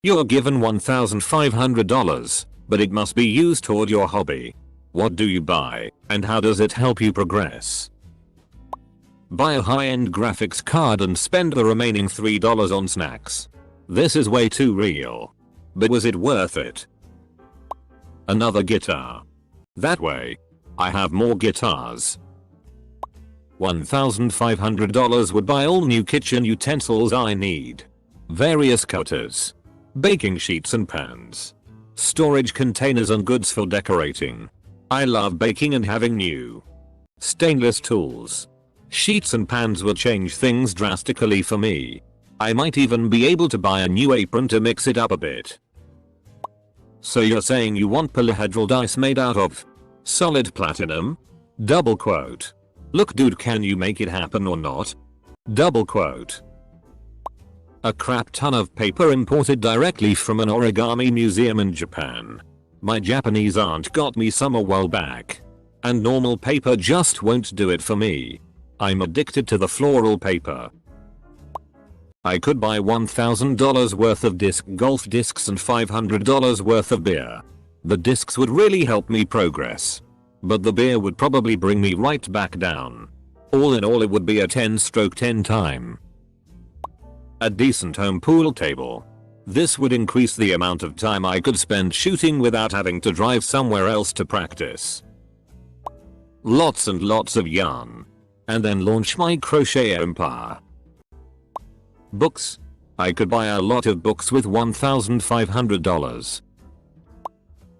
You're given $1,500, but it must be used toward your hobby. What do you buy, and how does it help you progress? Buy a high-end graphics card and spend the remaining $3 on snacks. This is way too real. But was it worth it? Another guitar. That way, I have more guitars. $1,500 would buy all new kitchen utensils I need. Various cutters, baking sheets and pans, storage containers and goods for decorating. I love baking and having new stainless tools. Sheets and pans will change things drastically for me. I might even be able to buy a new apron to mix it up a bit. So you're saying you want polyhedral dice made out of solid platinum? Double quote. Look dude, can you make it happen or not? Double quote. A crap ton of paper imported directly from an origami museum in Japan. My Japanese aunt got me some a while back. And normal paper just won't do it for me. I'm addicted to the floral paper. I could buy $1,000 worth of disc golf discs and $500 worth of beer. The discs would really help me progress. But the beer would probably bring me right back down. All in all, it would be a 10/10 time. A decent home pool table. This would increase the amount of time I could spend shooting without having to drive somewhere else to practice. Lots and lots of yarn. And then launch my crochet empire. Books. I could buy a lot of books with $1,500.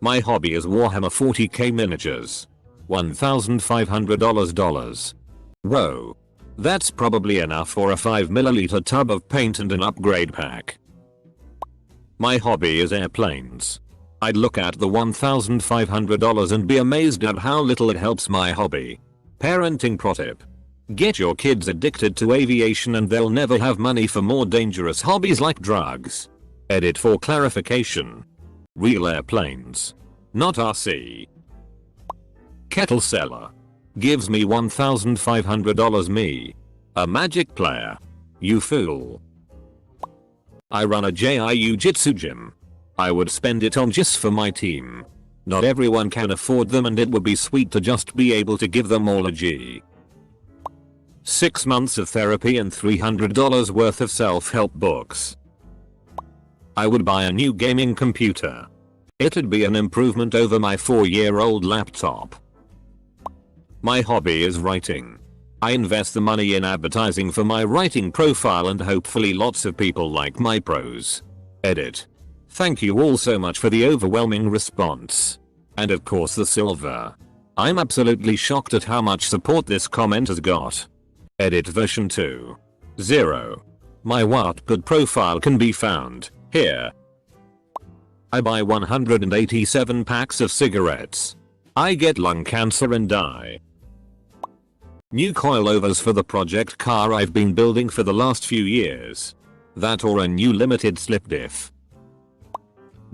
My hobby is Warhammer 40k miniatures. $1,500. Whoa. That's probably enough for a 5ml tub of paint and an upgrade pack. My hobby is airplanes. I'd look at the $1,500 and be amazed at how little it helps my hobby. Parenting pro tip. Get your kids addicted to aviation and they'll never have money for more dangerous hobbies like drugs. Edit for clarification. Real airplanes. Not RC. Kettle seller. Gives me $1,500 me. A magic player. You fool. I run a jiu-jitsu gym. I would spend it on just for my team. Not everyone can afford them and it would be sweet to just be able to give them all a G. 6 months of therapy and $300 worth of self-help books. I would buy a new gaming computer. It'd be an improvement over my 4-year-old laptop. My hobby is writing. I invest the money in advertising for my writing profile and hopefully lots of people like my prose. Edit. Thank you all so much for the overwhelming response. And of course the silver. I'm absolutely shocked at how much support this comment has got. Edit version 2.0. My Wattpad profile can be found here. I buy 187 packs of cigarettes. I get lung cancer and die. New coilovers for the project car I've been building for the last few years. That or a new limited slip diff.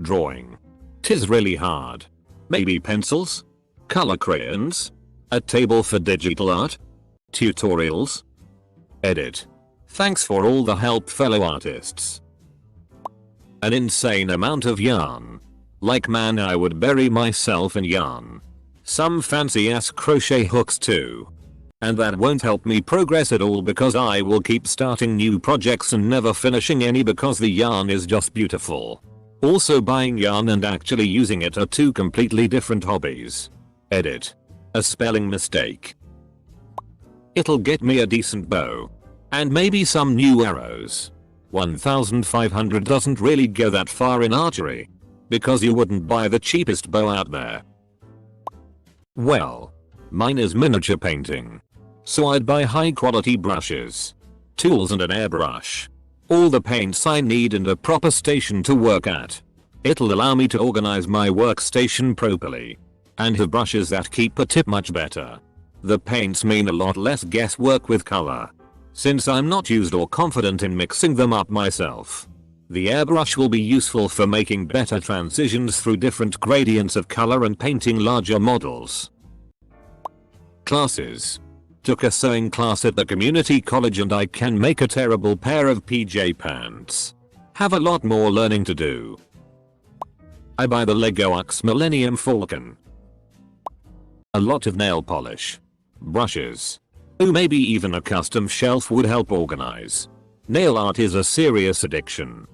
Drawing. 'Tis really hard. Maybe pencils? Color crayons? A table for digital art? Tutorials? Edit. Thanks for all the help, fellow artists. An insane amount of yarn. Like man, I would bury myself in yarn. Some fancy ass crochet hooks too. And that won't help me progress at all because I will keep starting new projects and never finishing any because the yarn is just beautiful. Also, buying yarn and actually using it are two completely different hobbies. Edit. A spelling mistake. It'll get me a decent bow. And maybe some new arrows. 1,500 doesn't really go that far in archery. Because you wouldn't buy the cheapest bow out there. Well. Mine is miniature painting. So I'd buy high quality brushes, tools and an airbrush. All the paints I need and a proper station to work at. It'll allow me to organize my workstation properly. And have brushes that keep a tip much better. The paints mean a lot less guesswork with color. Since I'm not used or confident in mixing them up myself. The airbrush will be useful for making better transitions through different gradients of color and painting larger models. Classes. Took a sewing class at the community college and I can make a terrible pair of PJ pants. Have a lot more learning to do. I buy the Lego Ux Millennium Falcon. A lot of nail polish. Brushes. Ooh, maybe even a custom shelf would help organize. Nail art is a serious addiction.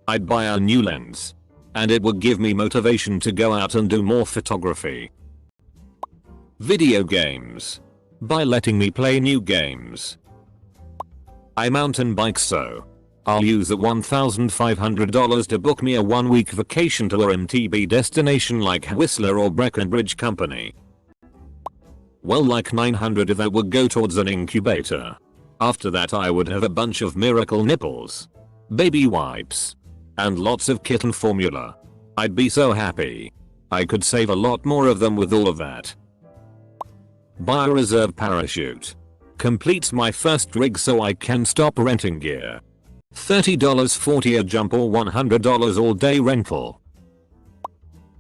I'd buy a new lens. And it would give me motivation to go out and do more photography. Video games. By letting me play new games. I mountain bike, so I'll use the $1,500 to book me a 1-week vacation to a MTB destination like Whistler or Breckenridge Company. Well, like 900 of that would go towards an incubator. After that I would have a bunch of miracle nipples, baby wipes, and lots of kitten formula. I'd be so happy. I could save a lot more of them with all of that. Buy a reserve parachute. Completes my first rig so I can stop renting gear. $30 40 a jump or $100 all day rental.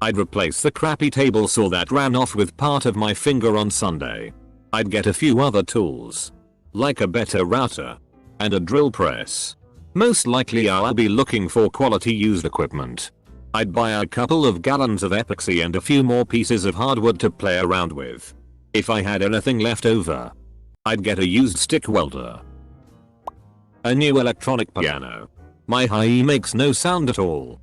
I'd replace the crappy table saw that ran off with part of my finger on Sunday. I'd get a few other tools, like a better router and a drill press. Most likely I'll be looking for quality used equipment. I'd buy a couple of gallons of epoxy and a few more pieces of hardwood to play around with. If I had anything left over, I'd get a used stick welder. A new electronic piano. My hi-hat makes no sound at all.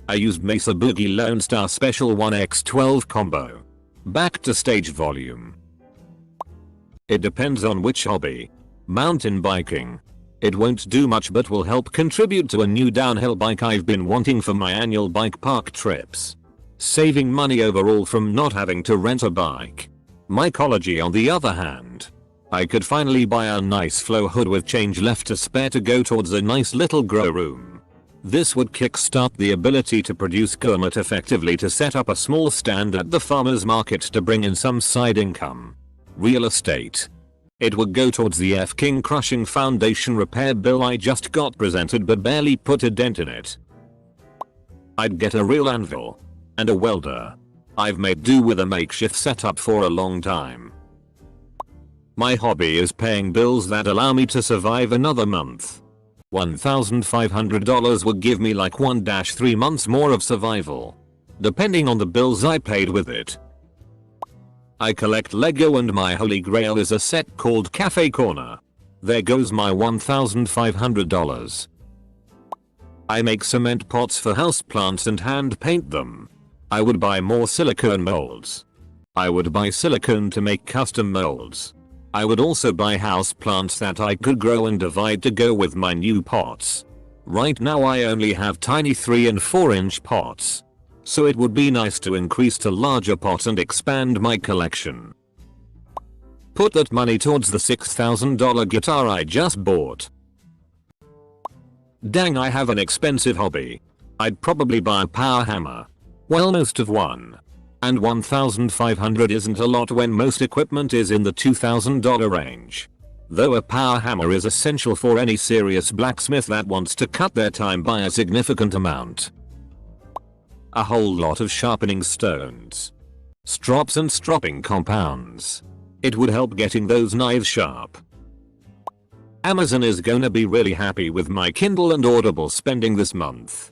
I used Mesa Boogie Lone Star Special 1x12 combo. Back to stage volume. It depends on which hobby. Mountain biking. It won't do much but will help contribute to a new downhill bike I've been wanting for my annual bike park trips. Saving money overall from not having to rent a bike. Mycology on the other hand. I could finally buy a nice flow hood with change left to spare to go towards a nice little grow room. This would kickstart the ability to produce kermit effectively to set up a small stand at the farmer's market to bring in some side income. Real estate. It would go towards the F-King crushing foundation repair bill I just got presented but barely put a dent in it. I'd get a real anvil. And a welder. I've made do with a makeshift setup for a long time. My hobby is paying bills that allow me to survive another month. $1,500 would give me like 1-3 months more of survival, depending on the bills I paid with it. I collect Lego and my holy grail is a set called Cafe Corner. There goes my $1,500. I make cement pots for houseplants and hand paint them. I would buy more silicone molds. I would buy silicone to make custom molds. I would also buy houseplants that I could grow and divide to go with my new pots. Right now I only have tiny 3 and 4 inch pots. So it would be nice to increase to larger pots and expand my collection. Put that money towards the $6,000 guitar I just bought. Dang, I have an expensive hobby. I'd probably buy a power hammer. Well, most of one. And $1,500 isn't a lot when most equipment is in the $2,000 range. Though a power hammer is essential for any serious blacksmith that wants to cut their time by a significant amount. A whole lot of sharpening stones. Strops and stropping compounds. It would help getting those knives sharp. Amazon is gonna be really happy with my Kindle and Audible spending this month.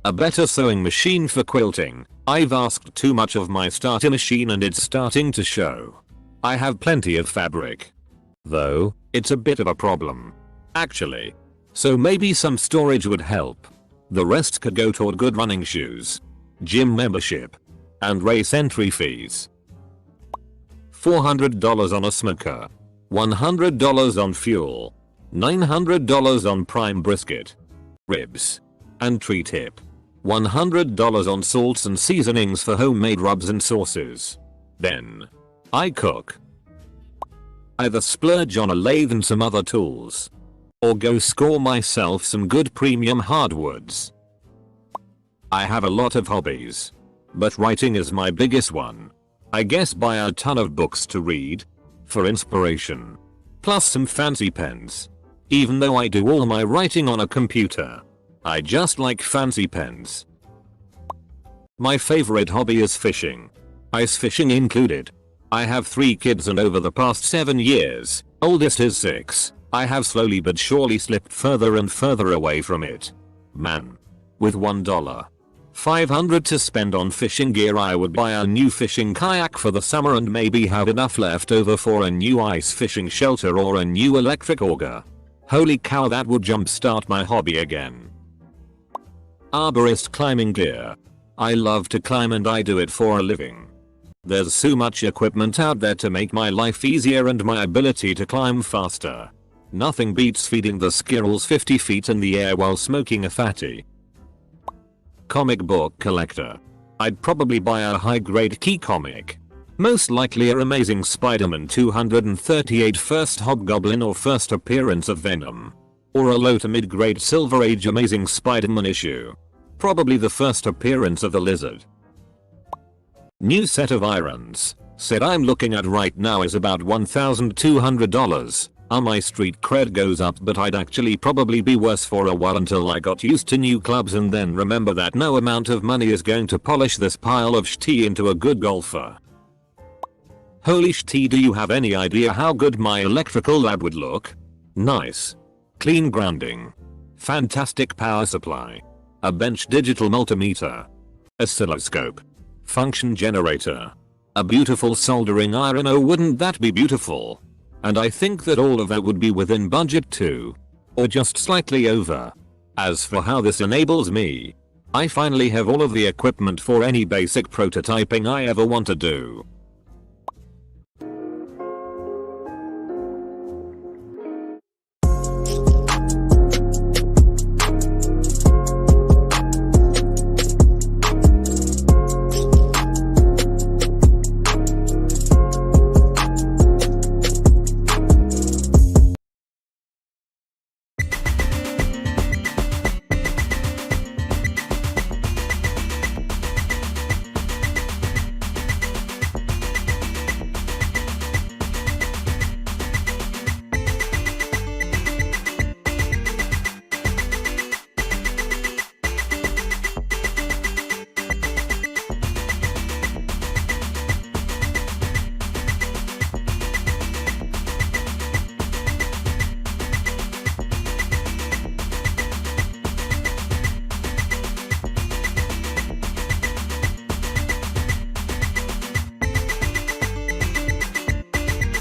A better sewing machine for quilting. I've asked too much of my starter machine and it's starting to show. I have plenty of fabric. Though, it's a bit of a problem. Actually. So maybe some storage would help. The rest could go toward good running shoes, gym membership, and race entry fees. $400 on a smoker. $100 on fuel. $900 on prime brisket, ribs, and tree tip. $100 on salts and seasonings for homemade rubs and sauces. Then I cook. Either splurge on a lathe and some other tools, or go score myself some good premium hardwoods. I have a lot of hobbies, but writing is my biggest one. I guess buy a ton of books to read, for inspiration, plus some fancy pens. Even though I do all my writing on a computer, I just like fancy pens. My favorite hobby is fishing. Ice fishing included. I have 3 kids and over the past 7 years, oldest is 6, I have slowly but surely slipped further and further away from it. Man. With $1,500 to spend on fishing gear, I would buy a new fishing kayak for the summer and maybe have enough left over for a new ice fishing shelter or a new electric auger. Holy cow, that would jumpstart my hobby again. Arborist climbing gear. I love to climb and I do it for a living. There's so much equipment out there to make my life easier and my ability to climb faster. Nothing beats feeding the squirrels 50 feet in the air while smoking a fatty. Comic book collector. I'd probably buy a high-grade key comic. Most likely a Amazing Spider-Man 238 first Hobgoblin or first appearance of Venom. Or a low to mid-grade Silver Age Amazing Spider-Man issue. Probably the first appearance of the Lizard. New set of irons. Set I'm looking at right now is about $1,200. My street cred goes up, but I'd actually probably be worse for a while until I got used to new clubs and then remember that no amount of money is going to polish this pile of shit into a good golfer. Holy shit, do you have any idea how good my electrical lab would look? Nice. Clean grounding. Fantastic power supply. A bench digital multimeter. Oscilloscope. Function generator. A beautiful soldering iron. Oh, wouldn't that be beautiful? And I think that all of that would be within budget too. Or just slightly over. As for how this enables me, I finally have all of the equipment for any basic prototyping I ever want to do.